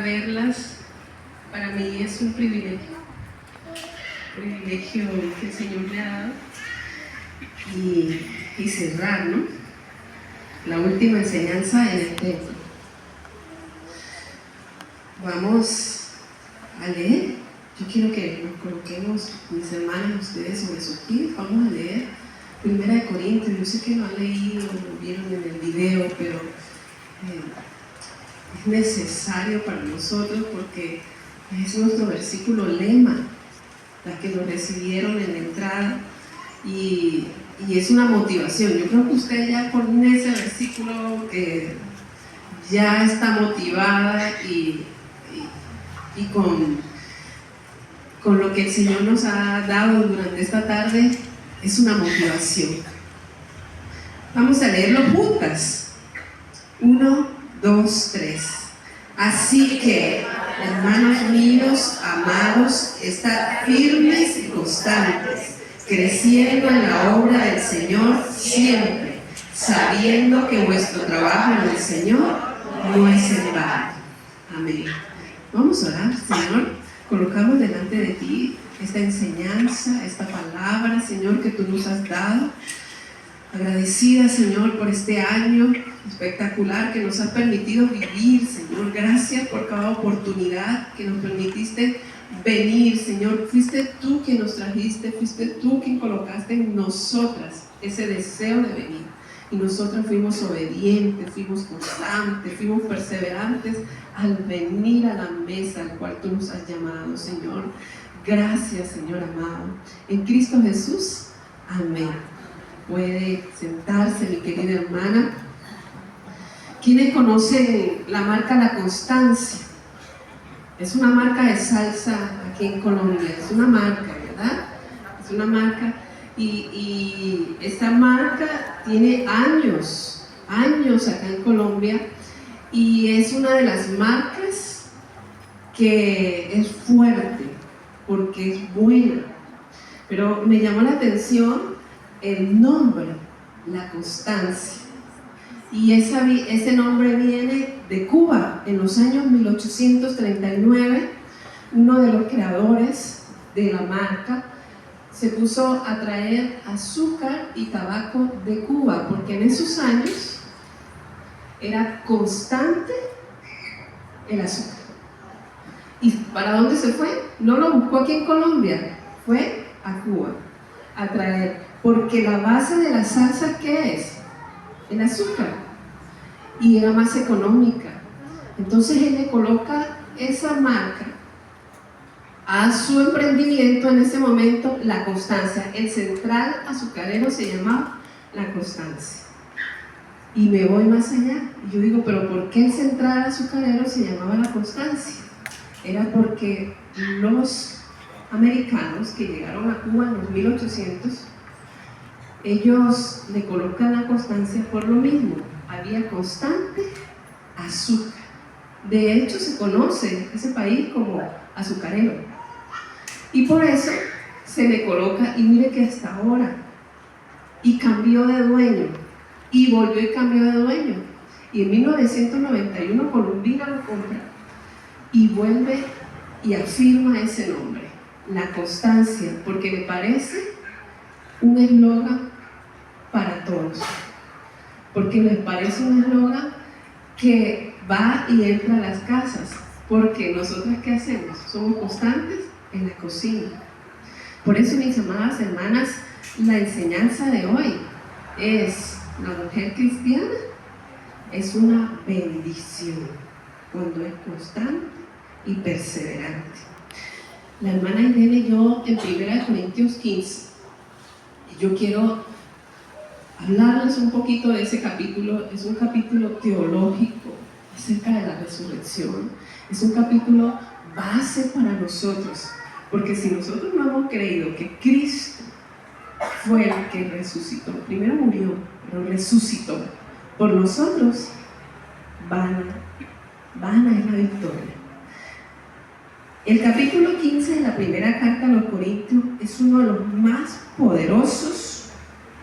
a verlas. Para mí es un privilegio que el Señor me ha dado. Y cerrar, ¿no?, la última enseñanza en el templo. Vamos a leer. Yo quiero que nos coloquemos, mis hermanas, ustedes sobre sus pies. Vamos a leer 1 Corintios. Yo sé que lo han leído, lo vieron en el video, pero es necesario para nosotros porque es nuestro versículo lema, las que lo recibieron en la entrada, y es una motivación. Yo creo que usted ya con ese versículo ya está motivada y con lo que el Señor nos ha dado durante esta tarde, es una motivación. Vamos a leerlo juntas. 1, 2, 3. Así que, hermanos míos, amados, estad firmes y constantes, creciendo en la obra del Señor siempre, sabiendo que vuestro trabajo en el Señor no es en vano. Amén. Vamos a orar. Señor, colocamos delante de ti esta enseñanza, esta palabra, Señor, que tú nos has dado. Agradecida, Señor, por este año espectacular que nos has permitido vivir, Señor. Gracias por cada oportunidad que nos permitiste venir, Señor. Fuiste tú quien nos trajiste, fuiste tú quien colocaste en nosotras ese deseo de venir. Y nosotras fuimos obedientes, fuimos constantes, fuimos perseverantes al venir a la mesa al cual tú nos has llamado, Señor. Gracias, Señor amado. En Cristo Jesús, amén. Puede sentarse, mi querida hermana. ¿Quiénes conocen la marca La Constancia? Es una marca de salsa aquí en Colombia. Es una marca, ¿verdad? Es una marca. Y esta marca tiene años acá en Colombia, y es una de las marcas que es fuerte porque es buena. Pero me llamó la atención el nombre, La Constancia. Y ese nombre viene de Cuba. En los años 1839, uno de los creadores de la marca se puso a traer azúcar y tabaco de Cuba, porque en esos años era constante el azúcar. ¿Y para dónde se fue? No lo buscó aquí en Colombia, fue a Cuba a traer, porque la base de la salsa, ¿qué es? El azúcar, y era más económica. Entonces él le coloca esa marca a su emprendimiento en ese momento, La Constancia. El central azucarero se llamaba La Constancia. Y me voy más allá, y yo digo, pero ¿por qué el central azucarero se llamaba La Constancia? Era porque los americanos que llegaron a Cuba en los 1800, ellos le colocan La Constancia por lo mismo. Había constante azúcar. De hecho, se conoce ese país como azucarero. Y por eso se le coloca, y mire que hasta ahora, y cambió de dueño, y volvió y cambió de dueño. Y en 1991 Colombina lo compra, y vuelve y afirma ese nombre, La Constancia, porque me parece un eslogan para todos. Porque me parece un eslogan que va y entra a las casas. Porque nosotras, ¿qué hacemos? Somos constantes en la cocina. Por eso, mis amadas hermanas, la enseñanza de hoy es: la mujer cristiana es una bendición cuando es constante y perseverante. La hermana Irene y yo, en 1 Corintios 15, yo quiero hablarles un poquito de ese capítulo. Es un capítulo teológico acerca de la resurrección. Es un capítulo base para nosotros, porque si nosotros no hemos creído que Cristo fue el que resucitó, primero murió, pero resucitó por nosotros, vana es la victoria. El capítulo 15 de la primera carta a los Corintios es uno de los más poderosos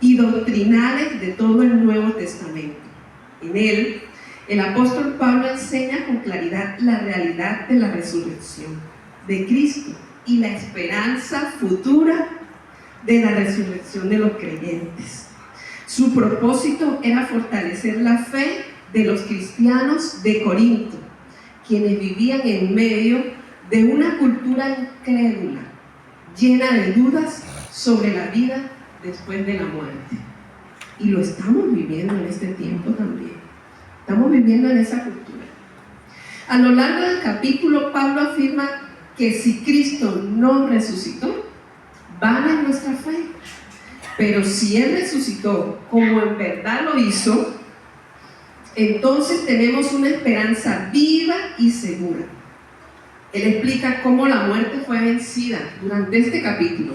y doctrinales de todo el Nuevo Testamento. En él, El apóstol Pablo enseña con claridad la realidad de la resurrección de Cristo y la esperanza futura de la resurrección de los creyentes. Su propósito era fortalecer la fe de los cristianos de Corinto, quienes vivían en medio de una cultura incrédula, llena de dudas sobre la vida después de la muerte. Y lo estamos viviendo en este tiempo también. Estamos viviendo en esa cultura. A lo largo del capítulo, Pablo afirma que si Cristo no resucitó, vana es nuestra fe. Pero si Él resucitó como en verdad lo hizo, entonces tenemos una esperanza viva y segura. Él explica cómo la muerte fue vencida durante este capítulo.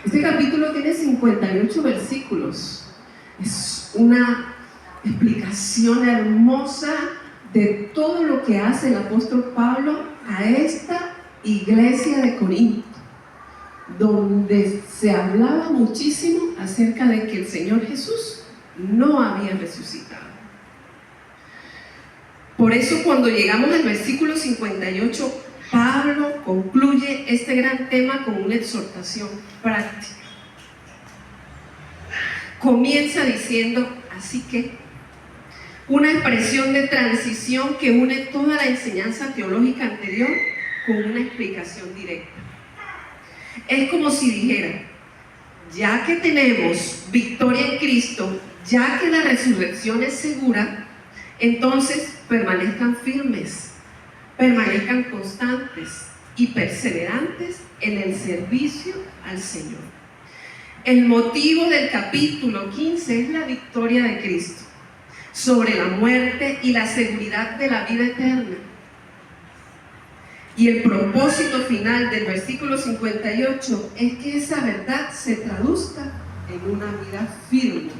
Este capítulo tiene 58 versículos. Es una explicación hermosa de todo lo que hace el apóstol Pablo a esta iglesia de Corinto, donde se hablaba muchísimo acerca de que el Señor Jesús no había resucitado. Por eso cuando llegamos al versículo 58, Pablo concluye este gran tema con una exhortación práctica. Comienza diciendo, así que, una expresión de transición que une toda la enseñanza teológica anterior con una explicación directa. Es como si dijera, ya que tenemos victoria en Cristo, ya que la resurrección es segura, entonces permanezcan firmes, permanezcan constantes y perseverantes en el servicio al Señor. El motivo del capítulo 15 es la victoria de Cristo sobre la muerte y la seguridad de la vida eterna. Y el propósito final del versículo 58 es que esa verdad se traduzca en una vida firme,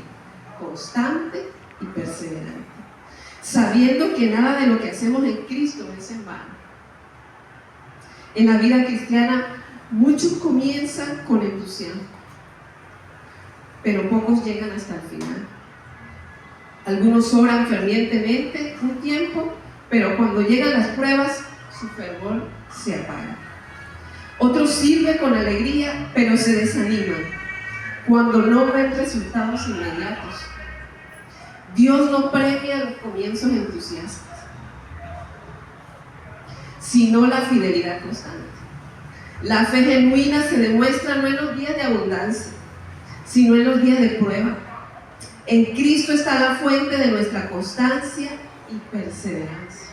constante y perseverante, sabiendo que nada de lo que hacemos en Cristo es en vano. En la vida cristiana, muchos comienzan con entusiasmo, pero pocos llegan hasta el final. Algunos oran fervientemente un tiempo, pero cuando llegan las pruebas, su fervor se apaga. Otros sirven con alegría, pero se desaniman cuando no ven resultados inmediatos. Dios no premia los comienzos entusiastas, sino la fidelidad constante. La fe genuina se demuestra no en los días de abundancia, sino en los días de prueba. En Cristo está la fuente de nuestra constancia y perseverancia.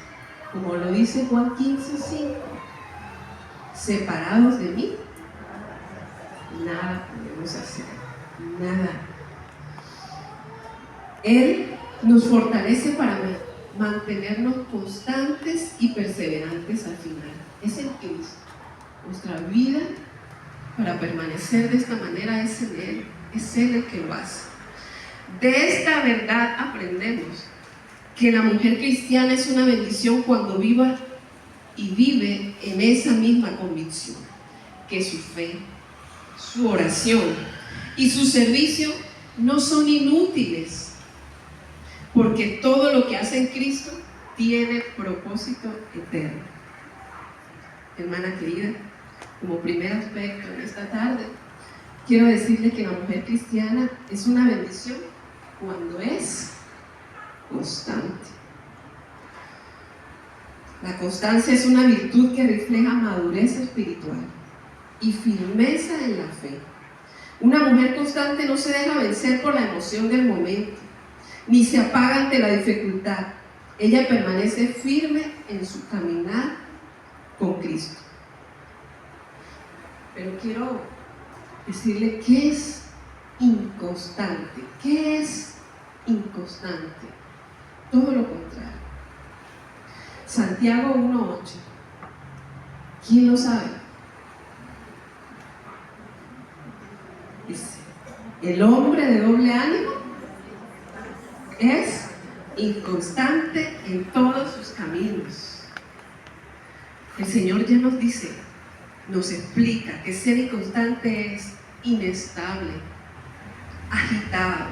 Como lo dice Juan 15:5, separados de mí, nada podemos hacer, nada. Él nos fortalece para mantenernos constantes y perseverantes al final. Es en Cristo. Nuestra vida para permanecer de esta manera es en Él. Es Él el que lo hace. De esta verdad aprendemos que la mujer cristiana es una bendición cuando viva y vive en esa misma convicción, que su fe, su oración y su servicio no son inútiles, porque todo lo que hace en Cristo tiene propósito eterno. Hermana querida, como primer aspecto en esta tarde, quiero decirle que la mujer cristiana es una bendición cuando es constante. La constancia es una virtud que refleja madurez espiritual y firmeza en la fe. Una mujer constante no se deja vencer por la emoción del momento, ni se apaga ante la dificultad. Ella permanece firme en su caminar con Cristo. Pero quiero decirle qué es inconstante. ¿Qué es inconstante? Todo lo contrario. Santiago 1:8. ¿Quién lo sabe? Dice, el hombre de doble ánimo es inconstante en todos sus caminos. El Señor ya nos dice, nos explica que ser inconstante es inestable, agitado,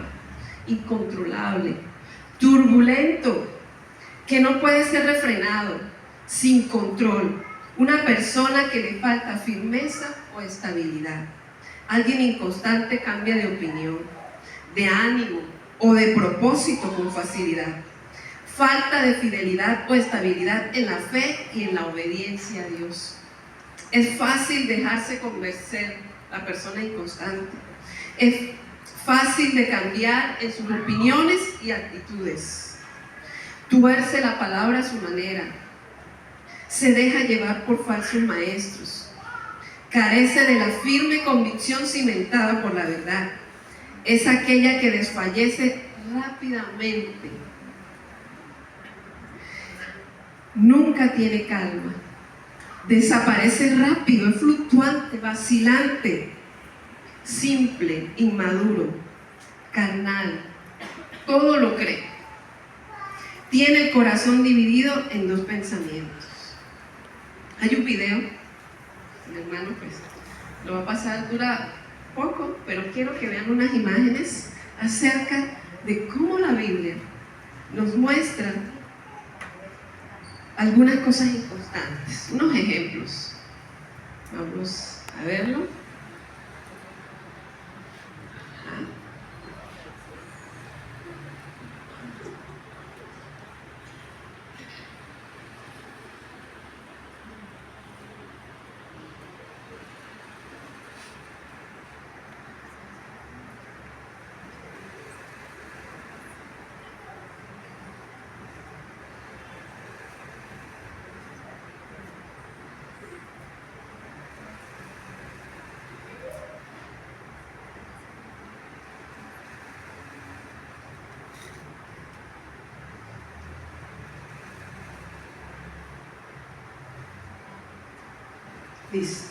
incontrolable, turbulento, que no puede ser refrenado, sin control, una persona que le falta firmeza o estabilidad. Alguien inconstante cambia de opinión, de ánimo o de propósito con facilidad. Falta de fidelidad o estabilidad en la fe y en la obediencia a Dios. Es fácil dejarse convencer la persona inconstante. Es fácil de cambiar en sus opiniones y actitudes. Tuerce la palabra a su manera. Se deja llevar por falsos maestros. Carece de la firme convicción cimentada por la verdad. Es aquella que desfallece rápidamente. Nunca tiene calma. Desaparece rápido, es fluctuante, vacilante, simple, inmaduro, carnal. Todo lo cree. Tiene el corazón dividido en dos pensamientos. Hay un video, mi hermano pues lo va a pasar, dura poco, pero quiero que vean unas imágenes acerca de cómo la Biblia nos muestra algunas cosas inconstantes, unos ejemplos. Vamos a verlo. Listo.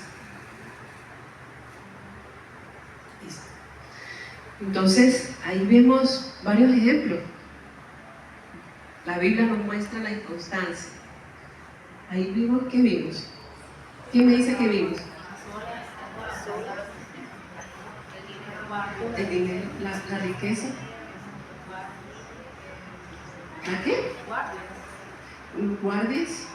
Entonces, ahí vemos varios ejemplos. La Biblia nos muestra la inconstancia. Ahí vimos, ¿qué vimos? ¿Quién me dice que vimos? El dinero, la riqueza. ¿La qué? Guardias.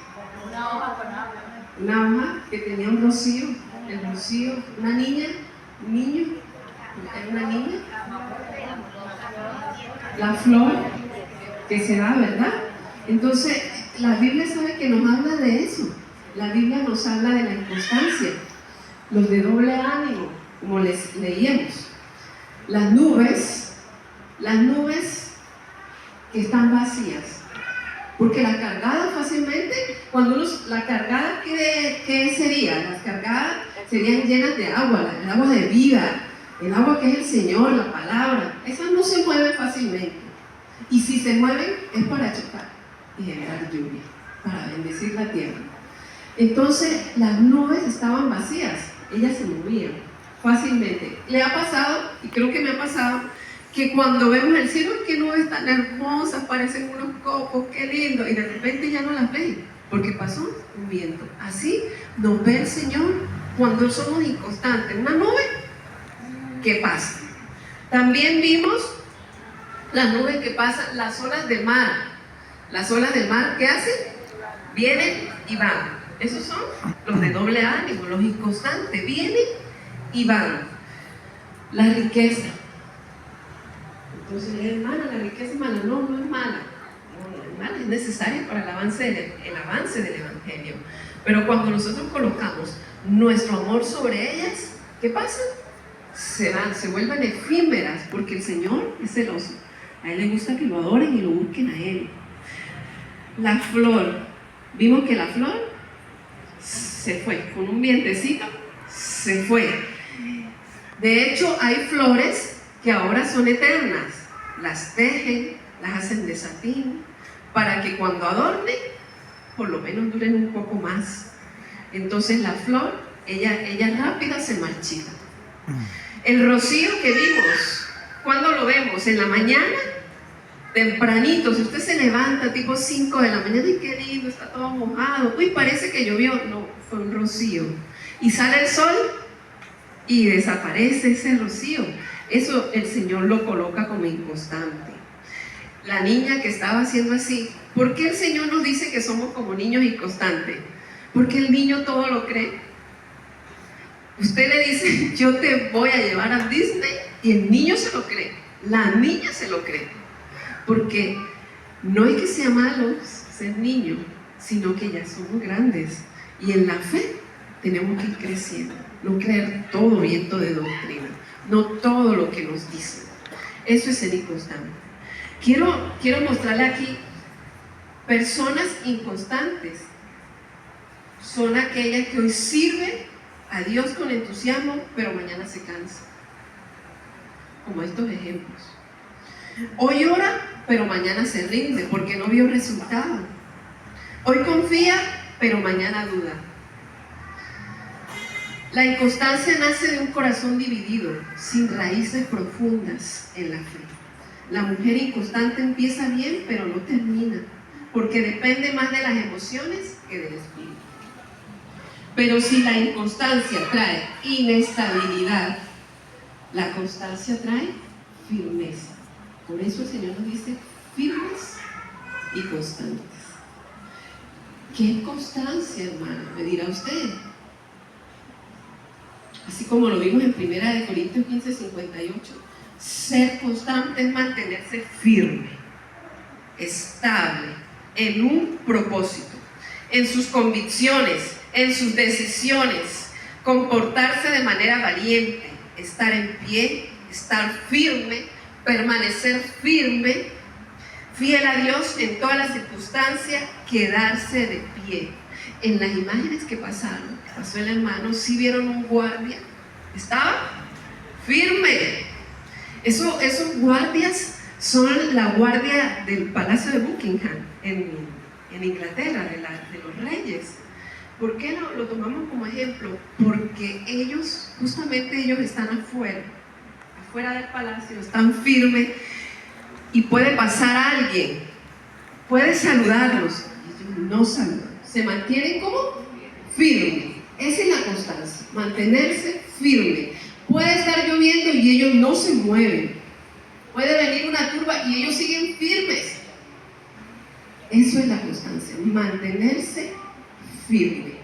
Una hoja con agua. Una hoja que tenía un rocío, el rocío, una niña, un niño, una niña, la flor que se da, ¿verdad? Entonces, la Biblia sabe que nos habla de eso. La Biblia nos habla de la inconstancia, los de doble ánimo, como les leíamos. Las nubes que están vacías. Porque la cargada fácilmente, cuando la cargada, ¿qué sería? Las cargadas serían llenas de agua, el agua de vida, el agua que es el Señor, la palabra. Esas no se mueven fácilmente. Y si se mueven es para chocar y generar lluvia, para bendecir la tierra. Entonces las nubes estaban vacías, ellas se movían fácilmente. ¿Le ha pasado? Y creo que me ha pasado que cuando vemos el cielo, qué nubes tan hermosas, parecen unos copos, qué lindo, y de repente ya no las ven, porque pasó un viento. Así nos ve el Señor cuando somos inconstantes. Una nube que pasa. También vimos las nubes que pasan, las olas del mar. Las olas del mar, ¿qué hacen? Vienen y van. Esos son los de doble ánimo, los inconstantes, vienen y van. La riqueza. Entonces, hermana, la riqueza es mala. No, no es mala. No es mala, es necesaria para el avance del Evangelio. Pero cuando nosotros colocamos nuestro amor sobre ellas, ¿qué pasa? Se van, se vuelven efímeras, porque el Señor es celoso. A Él le gusta que lo adoren y lo busquen a Él. La flor, vimos que la flor se fue, con un vientecito, se fue. De hecho, hay flores que ahora son eternas, las tejen, las hacen de satín, para que cuando adornen, por lo menos duren un poco más. Entonces la flor, ella rápida se marchita. El rocío que vimos, ¿cuándo lo vemos? En la mañana, tempranito. Si usted se levanta tipo 5 de la mañana, y qué lindo, está todo mojado, uy, parece que llovió. No, fue un rocío. Y sale el sol y desaparece ese rocío. Eso el Señor lo coloca como inconstante. la niña que estaba haciendo así. ¿Por qué el Señor nos dice que somos como niños inconstantes? Porque el niño todo lo cree. Usted le dice, yo te voy a llevar a Disney, y el niño se lo cree, la niña se lo cree. Porque no es que sea malo ser niño, sino que ya somos grandes. Y en la fe tenemos que ir creciendo, no creer todo viento de doctrina, no todo lo que nos dicen. Eso es ser inconstante. Quiero mostrarle aquí, personas inconstantes son aquellas que hoy sirven a Dios con entusiasmo, pero mañana se cansa. Como estos ejemplos. Hoy ora, pero mañana se rinde porque no vio resultado. Hoy confía, pero mañana duda. La inconstancia nace de un corazón dividido, sin raíces profundas en la fe. La mujer inconstante empieza bien, pero no termina, porque depende más de las emociones que del espíritu. Pero si la inconstancia trae inestabilidad, la constancia trae firmeza. Por eso el Señor nos dice firmes y constantes. ¿Qué es constancia, hermano? Me dirá usted. Así como lo vimos en 1 Corintios 15:58, ser constante es mantenerse firme, estable, en un propósito, en sus convicciones, en sus decisiones, comportarse de manera valiente, estar en pie, estar firme, permanecer firme, fiel a Dios en todas las circunstancias, quedarse de pie. En las imágenes que pasaron, que pasó el hermano, sí vieron un guardia, estaba firme. Esos guardias son la guardia del Palacio de Buckingham en Inglaterra, de los reyes. ¿Por qué lo tomamos como ejemplo? Porque justamente ellos están afuera del palacio, están firmes, y puede pasar alguien, puede saludarlos, y ellos no saludan, se mantienen como firmes. Esa es la constancia, mantenerse firme. Puede estar lloviendo y ellos no se mueven, puede venir una turba y ellos siguen firmes. Eso es la constancia, mantenerse firme.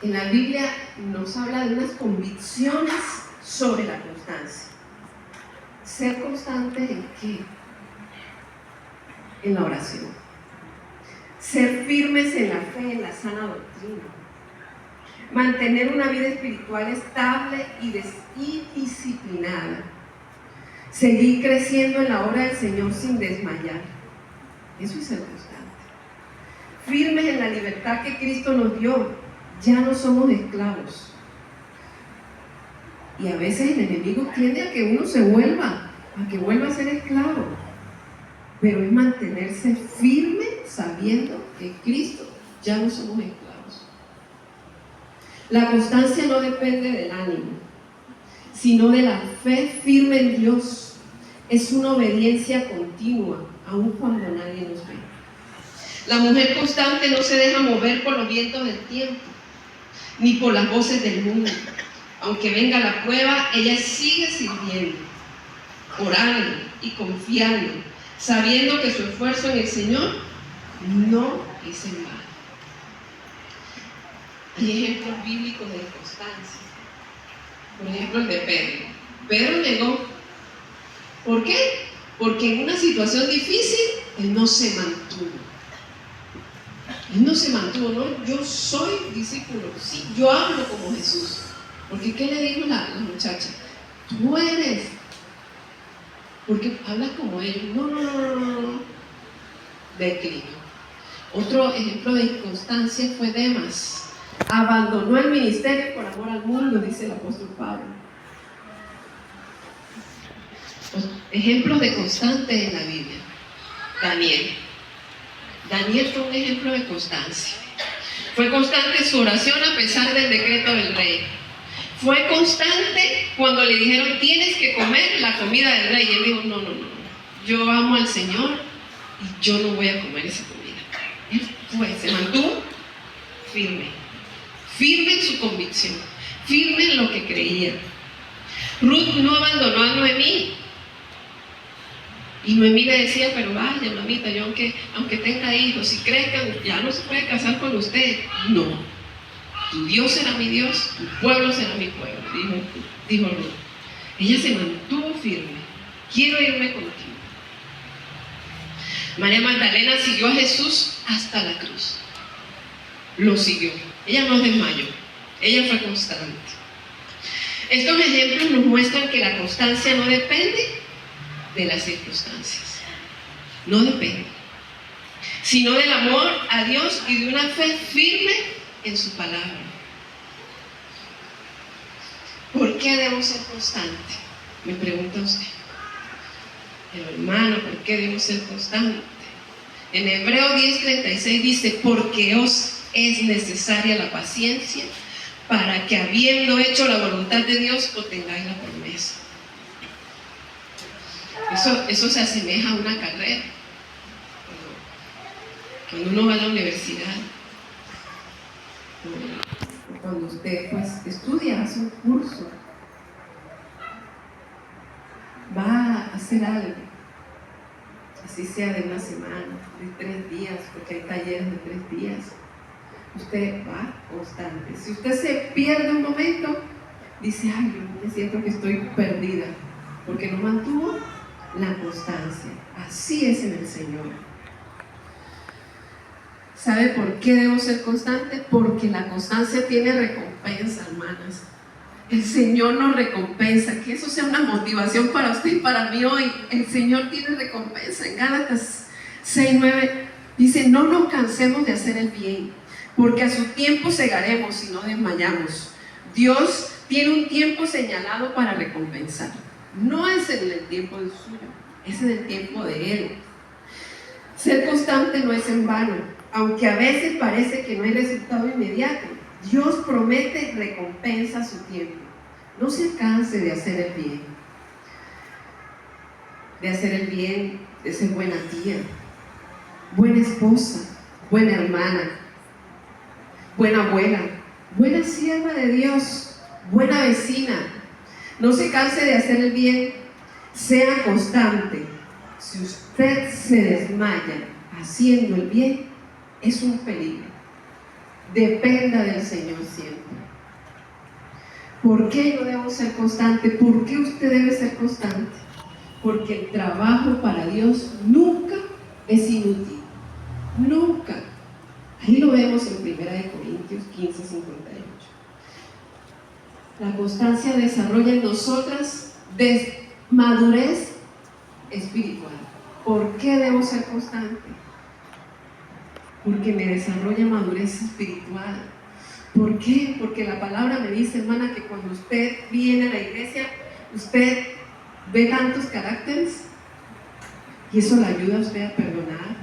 En la Biblia nos habla de unas convicciones sobre la constancia. Ser constante ¿en qué? En la oración. Ser firmes en la fe, en la sana doctrina. Mantener una vida espiritual estable y disciplinada. Seguir creciendo en la obra del Señor sin desmayar. Eso es ser constante. Firmes en la libertad que Cristo nos dio. Ya no somos esclavos. Y a veces el enemigo tiende a que uno vuelva a ser esclavo. Pero es mantenerse firme sabiendo que en Cristo ya no somos esclavos. La constancia no depende del ánimo, sino de la fe firme en Dios. Es una obediencia continua, aun cuando nadie nos ve. La mujer constante no se deja mover por los vientos del tiempo, ni por las voces del mundo. Aunque venga la prueba, ella sigue sirviendo, orando y confiando, sabiendo que su esfuerzo en el Señor no es en vano. Hay ejemplos bíblicos de constancia. Por ejemplo, el de Pedro. Pedro negó. ¿Por qué? Porque en una situación difícil, él no se mantuvo. Él no se mantuvo, ¿no? Yo soy discípulo, sí, yo hablo como Jesús. Porque ¿qué le dijo la muchacha? Tú eres, porque hablas como ellos. No. Declinó. Otro ejemplo de inconstancia fue Demas. Abandonó el ministerio por amor al mundo, dice el apóstol Pablo. Ejemplos de constante en la Biblia. Daniel fue un ejemplo de constancia. Fue constante en su oración a pesar del decreto del rey. Fue constante cuando le dijeron tienes que comer la comida del rey. Y él dijo no. Yo amo al Señor y yo no voy a comer esa comida. Él se mantuvo firme en su convicción, firme en lo que creía. Ruth no abandonó a Noemí. Y Noemí le decía, pero vaya, mamita, yo aunque tenga hijos, si crezcan, ya no se puede casar con usted. No, tu Dios será mi Dios, tu pueblo será mi pueblo, dijo Ruth. Ella se mantuvo firme. Quiero irme contigo. María Magdalena siguió a Jesús hasta la cruz. Lo siguió. Ella no desmayó. Ella fue constante. Estos ejemplos nos muestran que la constancia no depende de las circunstancias. No depende. Sino del amor a Dios y de una fe firme en su palabra. ¿Por qué debo ser constante? Me pregunta usted. Pero hermano, ¿por qué debo ser constante? En Hebreos 10:36 dice, porque os es necesaria la paciencia para que habiendo hecho la voluntad de Dios obtengáis la promesa. Eso se asemeja a una carrera. Cuando uno va a la universidad, cuando usted pues estudia, hace un curso, va a hacer algo, así sea de una semana, de 3 días, porque hay talleres de 3 días, usted va constante. Si usted se pierde un momento, dice, ay, yo me siento que estoy perdida, porque no mantuvo la constancia. Así es en el Señor. ¿Sabe por qué debo ser constante? Porque la constancia tiene recompensa, hermanas. El Señor nos recompensa. Que eso sea una motivación para usted y para mí hoy. El Señor tiene recompensa. En Gálatas 6:9 dice, no nos cansemos de hacer el bien, porque a su tiempo segaremos si no desmayamos. Dios tiene un tiempo señalado para recompensar. No es en el tiempo del suyo, es en el tiempo de Él. Ser constante no es en vano, aunque a veces parece que no hay resultado inmediato. Dios promete recompensa a su tiempo. No se canse de hacer el bien, de ser buena tía, buena esposa, buena hermana, buena abuela, buena sierva de Dios, buena vecina. No se canse de hacer el bien, sea constante. Si usted se desmaya haciendo el bien, es un peligro. Dependa del Señor siempre. ¿Por qué yo debo ser constante? ¿Por qué usted debe ser constante? Porque el trabajo para Dios nunca es inútil. Nunca. Ahí lo vemos en 1 Corintios 15:58. La constancia desarrolla en nosotras madurez espiritual. ¿Por qué debo ser constante? Porque me desarrolla madurez espiritual. ¿Por qué? Porque la palabra me dice, hermana, que cuando usted viene a la iglesia, usted ve tantos caracteres y eso le ayuda a usted a perdonar,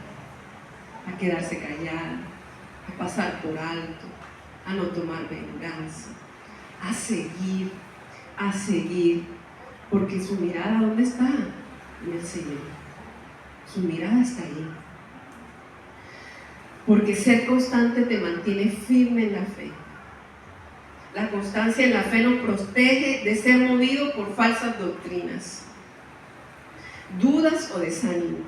a quedarse callada, a pasar por alto, a no tomar venganza, a seguir, porque su mirada, ¿dónde está? En el Señor. Su mirada está ahí. Porque ser constante te mantiene firme en la fe. La constancia en la fe nos protege de ser movido por falsas doctrinas, dudas o desánimo.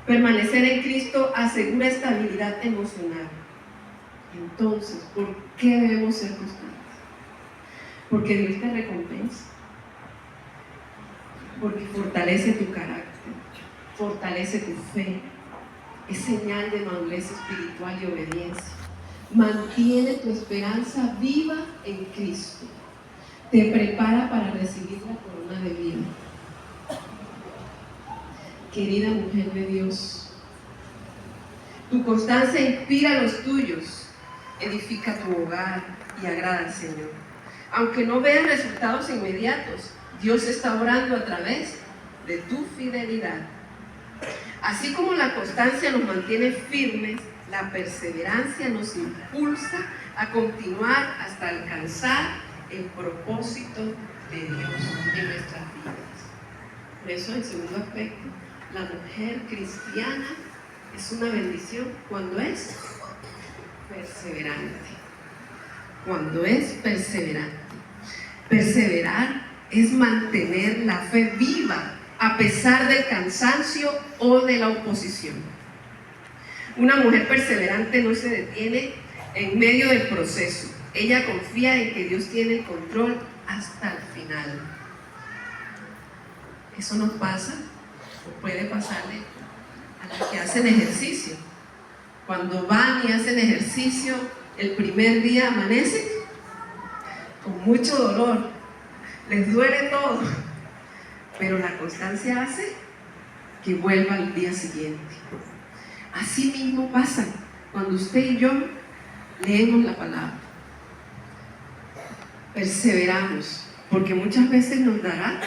Permanecer en Cristo asegura estabilidad emocional. Entonces, ¿por qué debemos ser constantes? Porque Dios te recompensa, porque fortalece tu carácter, fortalece tu fe, es señal de madurez espiritual y obediencia. Mantiene tu esperanza viva en Cristo, te prepara para recibir la corona de vida. Querida mujer de Dios, tu constancia inspira a los tuyos, edifica tu hogar y agrada al Señor. Aunque no veas resultados inmediatos, Dios está obrando a través de tu fidelidad. Así como la constancia nos mantiene firmes, la perseverancia nos impulsa a continuar hasta alcanzar el propósito de Dios en nuestras vidas. Por eso, en segundo aspecto, la mujer cristiana es una bendición cuando es perseverante. Cuando es perseverante. Perseverar es mantener la fe viva a pesar del cansancio o de la oposición. Una mujer perseverante no se detiene en medio del proceso. Ella confía en que Dios tiene el control hasta el final. Eso nos pasa, o puede pasarle a las que hacen ejercicio. Cuando van y hacen ejercicio, el primer día amanecen con mucho dolor, les duele todo, pero la constancia hace que vuelva al día siguiente. Así mismo pasa cuando usted y yo leemos la palabra. Perseveramos, porque muchas veces nos dará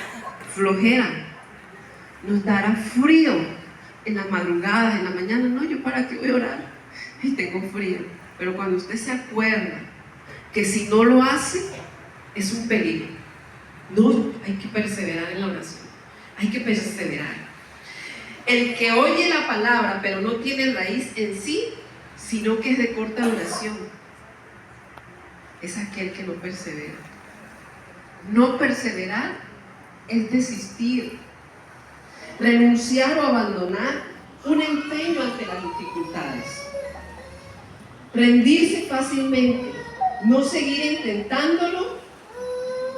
flojera, nos dará frío en las madrugadas, en la mañana. No, yo para qué voy a orar, ay, tengo frío. Pero cuando usted se acuerda que si no lo hace es un peligro, no, hay que perseverar en la oración, hay que perseverar. El que oye la palabra pero no tiene raíz en sí, sino que es de corta duración, es aquel que no persevera. No perseverar es desistir, renunciar o abandonar un empeño ante las dificultades, rendirse fácilmente, no seguir intentándolo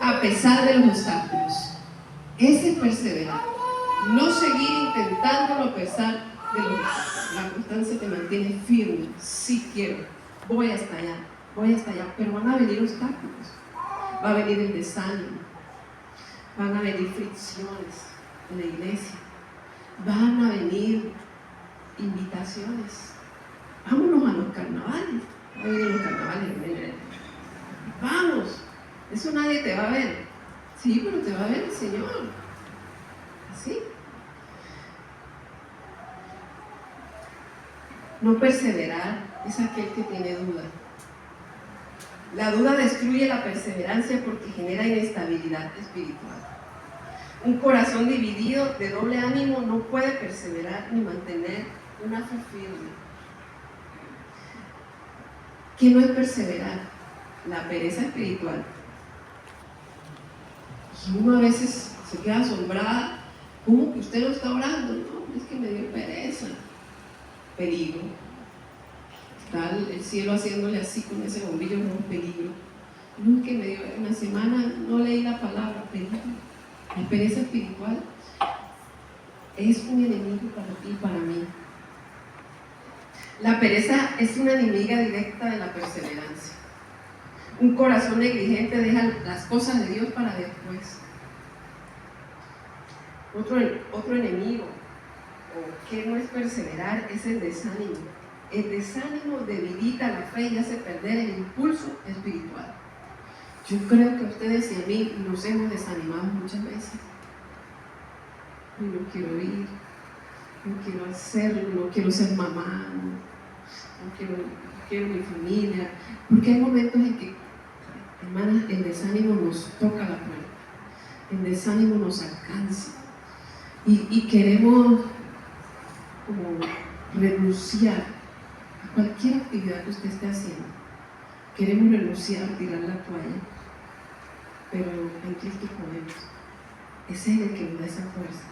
a pesar de los obstáculos. Ese es perseverar, no seguir intentándolo a pesar de los obstáculos. La constancia te mantiene firme. Sí quiero, voy hasta allá, pero van a venir obstáculos, va a venir el desánimo, van a venir fricciones en la iglesia, van a venir invitaciones. Vámonos a los carnavales, va a venir los carnavales, vamos, eso nadie te va a ver. Sí, pero te va a ver el Señor. ¿Así? No perseverar es aquel que tiene duda. La duda destruye la perseverancia porque genera inestabilidad espiritual. Un corazón dividido, de doble ánimo, no puede perseverar ni mantener una fe firme. ¿Qué no es perseverar? La pereza espiritual. Y uno a veces se queda asombrada. ¿Cómo que usted no está orando? No, es que me dio pereza. Peligro. Está el cielo haciéndole así con ese bombillo, no, peligro. No, es que me dio una semana, no leí la palabra, peligro. La pereza espiritual es un enemigo para ti y para mí. La pereza es una enemiga directa de la perseverancia. Un corazón negligente deja las cosas de Dios para después. Otro enemigo, o que no es perseverar, es el desánimo. El desánimo debilita la fe y hace perder el impulso espiritual. Yo creo que ustedes y a mí nos hemos desanimado muchas veces. No quiero ir, no quiero hacerlo, no quiero ser mamá, no quiero mi familia, porque hay momentos en que, hermanas, el desánimo nos toca la puerta, el desánimo nos alcanza y queremos como renunciar a cualquier actividad que usted esté haciendo. Queremos renunciar, tirar la toalla, pero en Cristo podemos. Ese es el que nos da esa fuerza.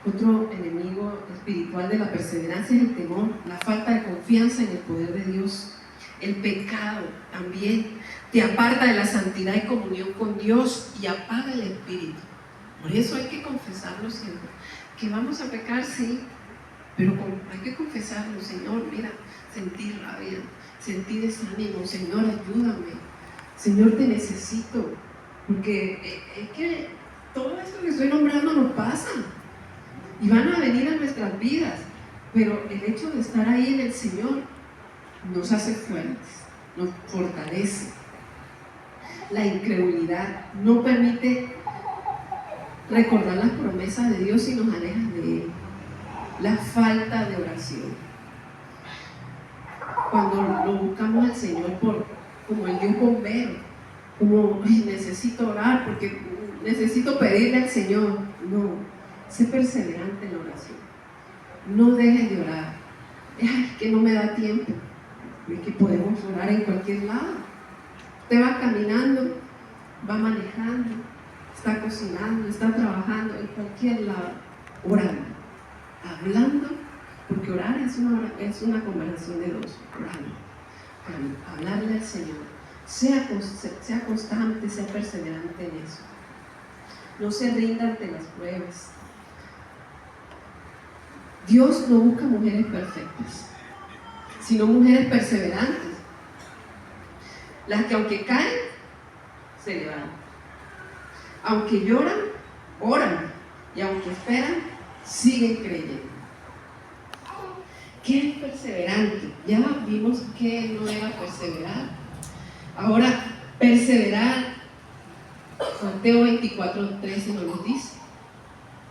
Otro enemigo espiritual de la perseverancia es el temor, la falta de confianza en el poder de Dios. El pecado también te aparta de la santidad y comunión con Dios y apaga el espíritu. Por eso hay que confesarlo siempre. Que vamos a pecar, sí, pero hay que confesarlo. Señor, mira, sentí rabia, sentí desánimo. Señor, ayúdame. Señor, te necesito. Porque es que todo esto que estoy nombrando nos pasa y van a venir a nuestras vidas, pero el hecho de estar ahí en el Señor nos hace fuertes, nos fortalece. La incredulidad no permite recordar las promesas de Dios y nos aleja de Él. La falta de oración, cuando lo buscamos al Señor como el Dios bombero, como necesito orar porque necesito pedirle al Señor. No, sé perseverante en la oración, no dejes de orar. Ay, que no me da tiempo. Es que podemos orar en cualquier lado. Usted va caminando, va manejando, está cocinando, está trabajando, en cualquier lado, orando, hablando, porque orar es una conversación de dos, orando, hablarle al Señor. Sea constante, sea perseverante en eso. No se rinda ante las pruebas. Dios no busca mujeres perfectas, sino mujeres perseverantes, las que aunque caen, se levantan, aunque lloran, oran, y aunque esperan, siguen creyendo. ¿Qué es perseverante? Ya vimos que no era perseverar. Ahora, perseverar, Mateo 24:13 nos dice: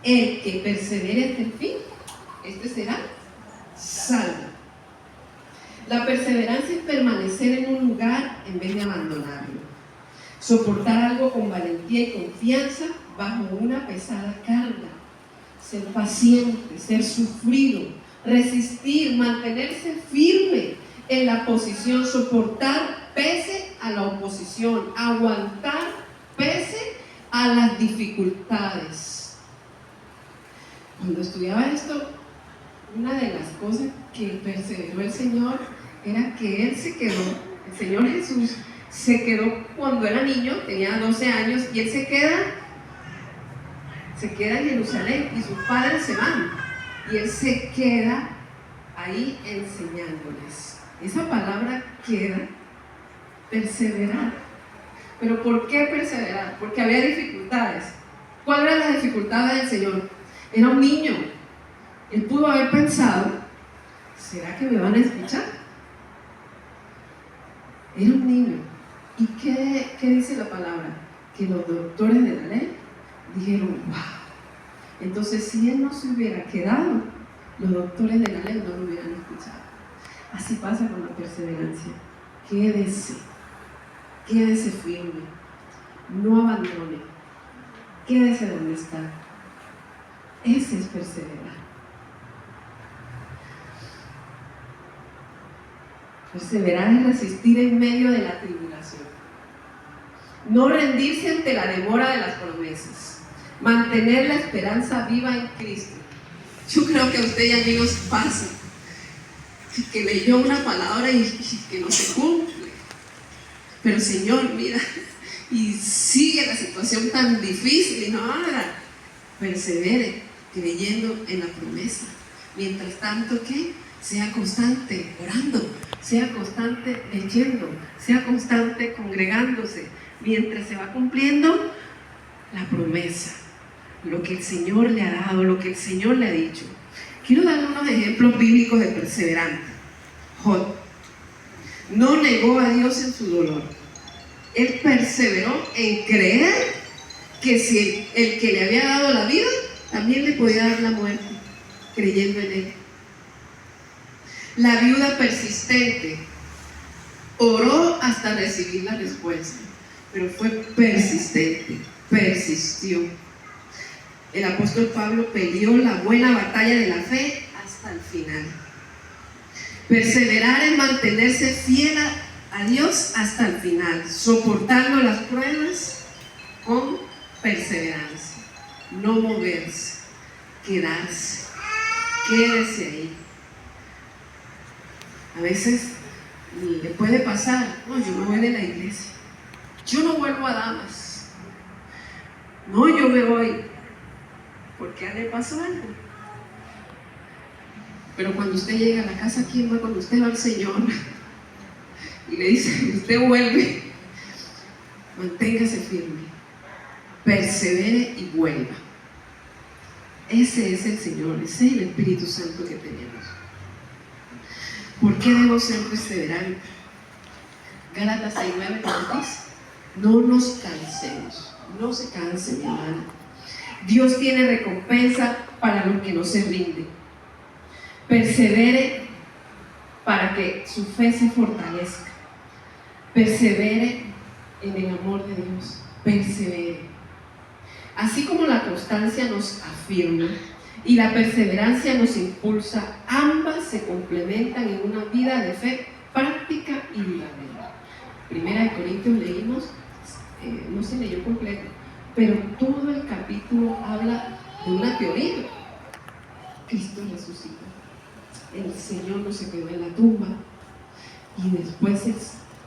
el que persevere hasta el fin, este será salvo. La perseverancia es permanecer en un lugar en vez de abandonarlo. Soportar algo con valentía y confianza bajo una pesada carga. Ser paciente, ser sufrido, resistir, mantenerse firme en la posición, soportar pese a la oposición, aguantar pese a las dificultades. Cuando estudiaba esto, una de las cosas que perseveró el Señor era que Él se quedó, el Señor Jesús se quedó cuando era niño, tenía 12 años, y Él se queda en Jerusalén y sus padres se van, y Él se queda ahí enseñándoles. Esa palabra queda, perseverar. ¿Pero por qué perseverar? Porque había dificultades. ¿Cuáles eran las dificultades del Señor? Era un niño. Él pudo haber pensado: ¿será que me van a escuchar? Era un niño. ¿Y qué dice la palabra? Que los doctores de la ley dijeron: ¡wow! Entonces, si Él no se hubiera quedado, los doctores de la ley no lo hubieran escuchado. Así pasa con la perseverancia. Quédese firme, no abandone, quédese donde está. Ese es perseverar. Perseverar es resistir en medio de la tribulación, no rendirse ante la demora de las promesas, mantener la esperanza viva en Cristo. Yo creo que a usted y amigos pasa que leyó una palabra y que no se cumple, pero Señor, mira, y sigue la situación tan difícil y no haga. Persevere creyendo en la promesa. Mientras tanto, ¿qué? Sea constante orando, sea constante leyendo, sea constante congregándose, mientras se va cumpliendo la promesa, lo que el Señor le ha dado, lo que el Señor le ha dicho. Quiero darle unos ejemplos bíblicos de perseverante. Job no negó a Dios en su dolor. Él perseveró en creer que si el que le había dado la vida también le podía dar la muerte, creyendo en Él. La viuda persistente oró hasta recibir la respuesta, pero fue persistente, persistió. El apóstol Pablo peleó la buena batalla de la fe hasta el final. Perseverar es mantenerse fiel a Dios hasta el final, soportando las pruebas con perseverancia, no moverse, quedarse, quédese ahí. A veces le puede pasar: no, yo me voy de la iglesia, yo no vuelvo a Damas, no, yo me voy, porque le pasó algo. Pero cuando usted llega a la casa, ¿quién va con usted? Va al Señor y le dice: usted vuelve, manténgase firme, persevere y vuelva. Ese es el Señor, ese es el Espíritu Santo que tenemos. ¿Por qué debo ser perseverante? Gálatas 6:9 nos dice: no nos cansemos. No se canse, mi hermana. Dios tiene recompensa para los que no se rinden. Persevere para que su fe se fortalezca. Persevere en el amor de Dios. Persevere. Así como la constancia nos afirma y la perseverancia nos impulsa, ambas se complementan en una vida de fe práctica y duradera. Primera de Corintios leímos, no se leyó completo, pero todo el capítulo habla de una teoría. Cristo resucitó, el Señor no se quedó en la tumba, y después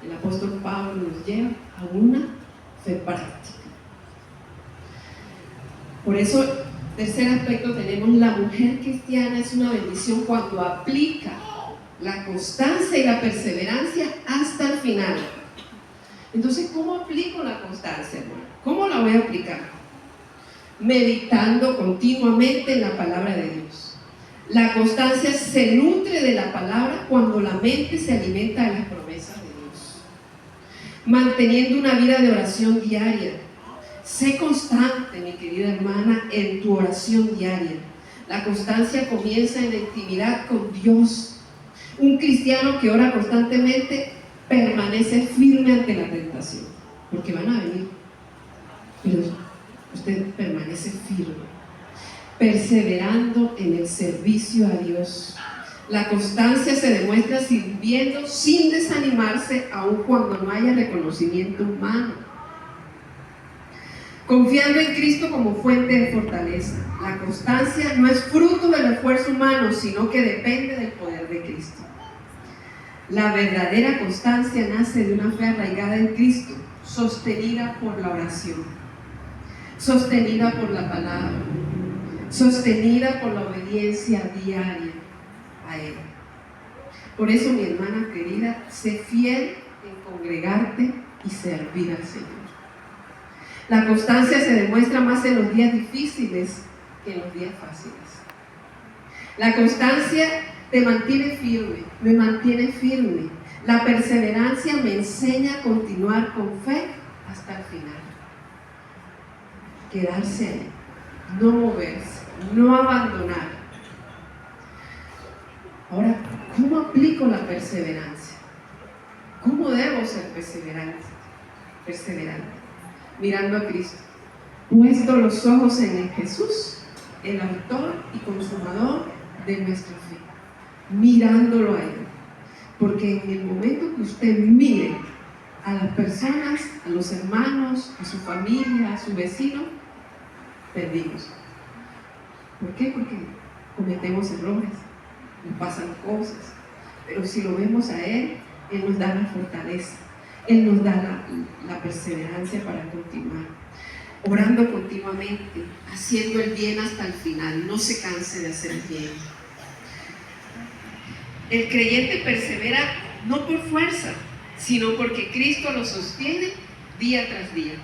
el apóstol Pablo nos lleva a una fe práctica. Por eso, tercer aspecto, tenemos la mujer cristiana es una bendición cuando aplica la constancia y la perseverancia hasta el final. Entonces, ¿cómo aplico la constancia, hermano? ¿Cómo la voy a aplicar? Meditando continuamente en la palabra de Dios. La constancia se nutre de la palabra cuando la mente se alimenta de las promesas de Dios. Manteniendo una vida de oración diaria. Sé constante, mi querida hermana, en tu oración diaria. La constancia comienza en la intimidad con Dios. Un cristiano que ora constantemente permanece firme ante la tentación, porque van a venir, pero usted permanece firme, perseverando en el servicio a Dios. La constancia se demuestra sirviendo sin desanimarse, aun cuando no haya reconocimiento humano. Confiando en Cristo como fuente de fortaleza. La constancia no es fruto del esfuerzo humano, sino que depende del poder de Cristo. La verdadera constancia nace de una fe arraigada en Cristo, sostenida por la oración, sostenida por la palabra, sostenida por la obediencia diaria a Él. Por eso, mi hermana querida, sé fiel en congregarte y servir al Señor. La constancia se demuestra más en los días difíciles que en los días fáciles. La constancia te mantiene firme, me mantiene firme. La perseverancia me enseña a continuar con fe hasta el final. Quedarse ahí, no moverse, no abandonar. Ahora, ¿cómo aplico la perseverancia? ¿Cómo debo ser perseverante? Mirando a Cristo, puesto los ojos en Jesús, el autor y consumador de nuestra fe, mirándolo a Él, porque en el momento que usted mire a las personas, a los hermanos, a su familia, a su vecino, perdimos. ¿Por qué? Porque cometemos errores, nos pasan cosas, pero si lo vemos a Él, Él nos da la fortaleza. Él nos da la perseverancia para continuar, orando continuamente, haciendo el bien hasta el final, no se canse de hacer el bien. El creyente persevera no por fuerza, sino porque Cristo lo sostiene día tras día.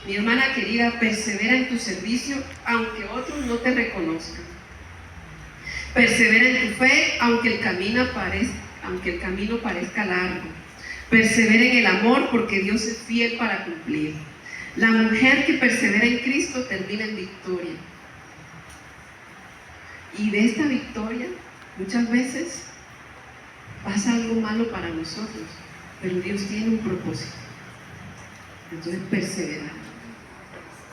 Mi hermana querida, persevera en tu servicio aunque otros no te reconozcan. Persevera en tu fe aunque el camino parezca largo. Persevera en el amor porque Dios es fiel para cumplir. La mujer que persevera en Cristo termina en victoria. Y de esta victoria muchas veces pasa algo malo para nosotros, pero Dios tiene un propósito. Entonces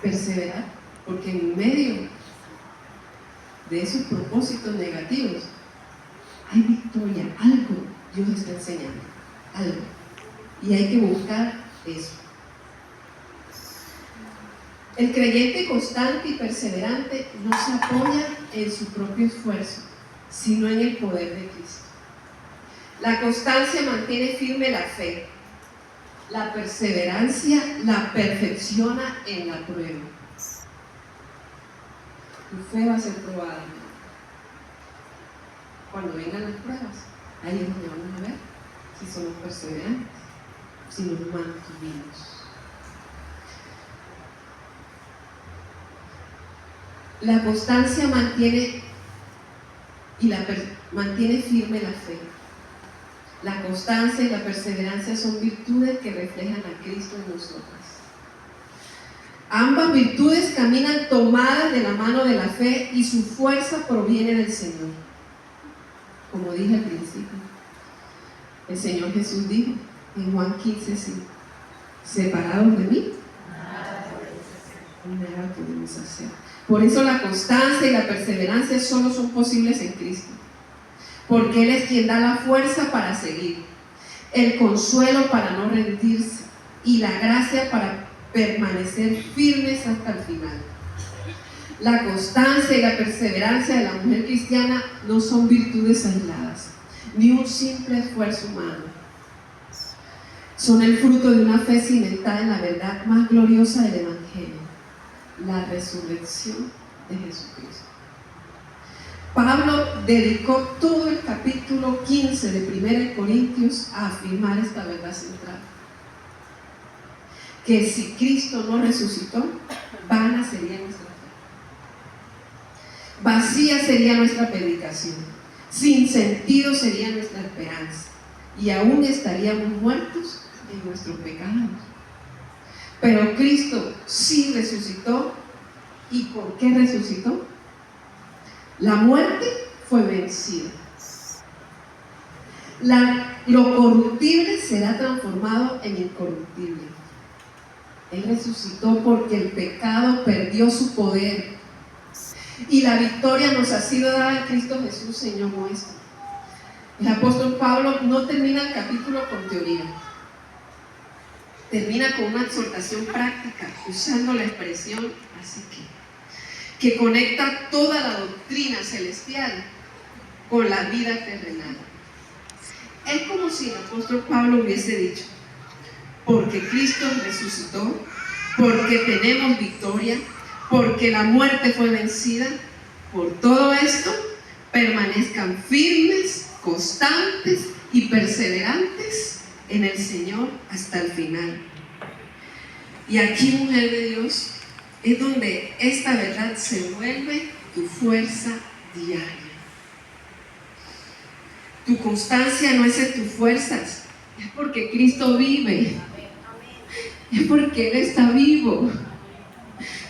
perseverar, porque en medio de esos propósitos negativos hay victoria, algo Dios está enseñando, algo. Y hay que buscar eso. El creyente constante y perseverante no se apoya en su propio esfuerzo, sino en el poder de Cristo. La constancia mantiene firme la fe. La perseverancia la perfecciona en la prueba. Tu fe va a ser probada. Cuando vengan las pruebas, ahí es donde vamos a ver si somos perseverantes, si nos mantuvimos. La constancia mantiene firme la fe. La constancia y la perseverancia son virtudes que reflejan a Cristo en nosotras. Ambas virtudes caminan tomadas de la mano de la fe y su fuerza proviene del Señor. Como dije al principio, el Señor Jesús dijo en Juan 15:5, separados de mí, nada podemos hacer. Por eso la constancia y la perseverancia solo son posibles en Cristo, porque Él es quien da la fuerza para seguir, el consuelo para no rendirse y la gracia para permanecer firmes hasta el final. La constancia y la perseverancia de la mujer cristiana no son virtudes aisladas, ni un simple esfuerzo humano. Son el fruto de una fe cimentada en la verdad más gloriosa del Evangelio, la resurrección de Jesucristo. Pablo dedicó todo el capítulo 15 de 1 Corintios a afirmar esta verdad central: que si Cristo no resucitó, vana sería nuestra fe, vacía sería nuestra predicación, sin sentido sería nuestra esperanza, y aún estaríamos muertos en nuestros pecados. Pero Cristo sí resucitó. ¿Y por qué resucitó? La muerte fue vencida. Lo corruptible será transformado en incorruptible. Él resucitó porque el pecado perdió su poder y la victoria nos ha sido dada en Cristo Jesús, Señor nuestro. El apóstol Pablo no termina el capítulo con teoría, termina con una exhortación práctica, usando la expresión así que conecta toda la doctrina celestial con la vida terrenal. Es como si el apóstol Pablo hubiese dicho: porque Cristo resucitó, porque tenemos victoria, porque la muerte fue vencida, por todo esto permanezcan firmes, constantes y perseverantes en el Señor hasta el final. Y aquí, mujer de Dios, es donde esta verdad se vuelve tu fuerza diaria. Tu constancia no es en tus fuerzas, es porque Cristo vive, es porque Él está vivo.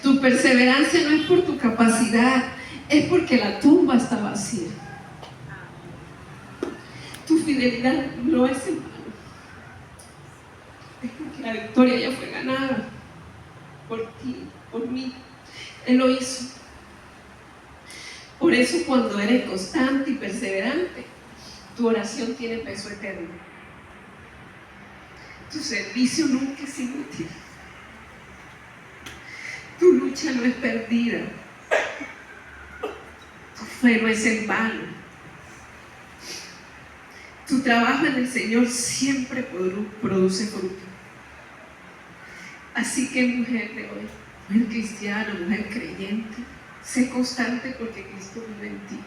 Tu perseverancia no es por tu capacidad, es porque la tumba está vacía. Tu fidelidad no es en vano, es porque la victoria ya fue ganada por ti, por mí. Él lo hizo. Por eso, cuando eres constante y perseverante, tu oración tiene peso eterno. Tu servicio nunca es inútil. Tu lucha no es perdida. Tu fe no es en vano. Tu trabajo en el Señor siempre produce fruto. Así que, mujer de hoy, mujer cristiana, mujer creyente, sé constante porque Cristo vive en ti.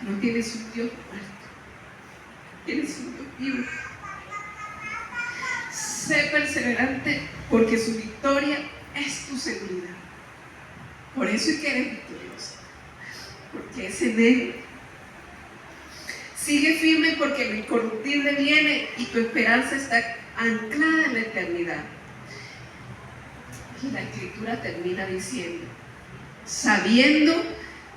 No tienes un Dios muerto, tienes un Dios vivo. Sé perseverante porque su victoria es tu seguridad. Por eso es que eres victoriosa, porque es en Él. Sigue firme porque lo incorruptible viene y tu esperanza está anclada en la eternidad. Y la Escritura termina diciendo: sabiendo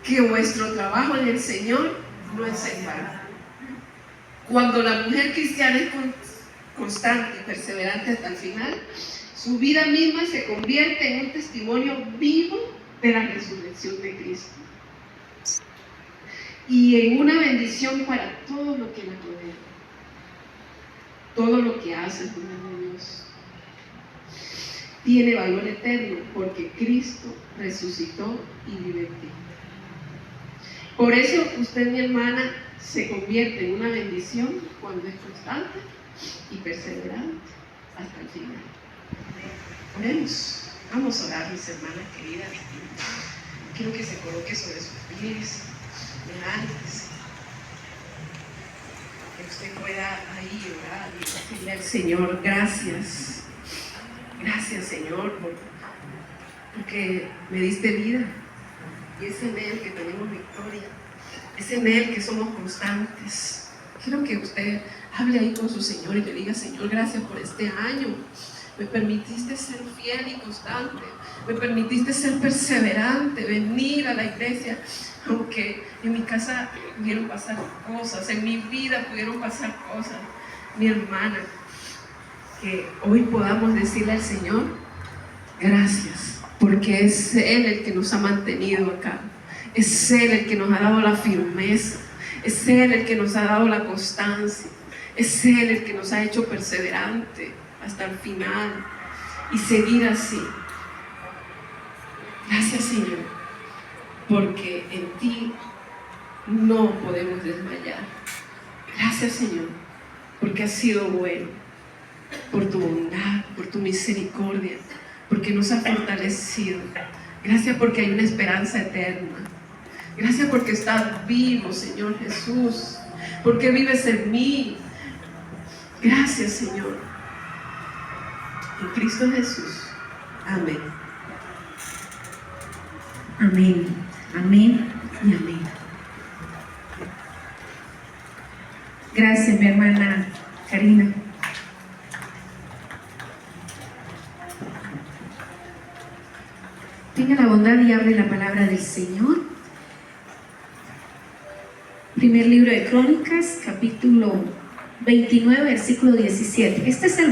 que vuestro trabajo en el Señor no es en vano. Cuando la mujer cristiana es constante y perseverante hasta el final, su vida misma se convierte en un testimonio vivo de la resurrección de Cristo y en una bendición para todo lo que la rodea, todo lo que hace el pueblo de Dios. Tiene valor eterno porque Cristo resucitó y vive en ti. Por eso usted, mi hermana, se convierte en una bendición cuando es constante y perseverante hasta el final. Oremos. Vamos a orar, mis hermanas queridas. Quiero que se coloque sobre sus pies, delante, que usted pueda ahí orar y decirle al Señor: gracias. Gracias, Señor, porque me diste vida. Y es en Él que tenemos victoria. Es en Él que somos constantes. Quiero que usted hable ahí con su Señor y le diga: Señor, gracias por este año. Me permitiste ser fiel y constante. Me permitiste ser perseverante, venir a la iglesia. Aunque en mi casa pudieron pasar cosas, en mi vida pudieron pasar cosas. Mi hermana, que hoy podamos decirle al Señor: gracias, porque es Él el que nos ha mantenido acá. Es Él el que nos ha dado la firmeza. Es Él el que nos ha dado la constancia. Es Él el que nos ha hecho perseverante hasta el final. y seguir así. Gracias, Señor, porque en ti no podemos desmayar. Gracias, Señor, porque has sido bueno, por tu bondad, por tu misericordia, porque nos has fortalecido. Gracias porque hay una esperanza eterna. Gracias porque estás vivo, Señor Jesús, porque vives en mí. Gracias, Señor. En Cristo Jesús. Amén. Amén, amén y amén. Gracias, mi hermana Karina. Tenga la bondad y abre la palabra del Señor. Primer libro de Crónicas, capítulo 29, versículo 17. Este es el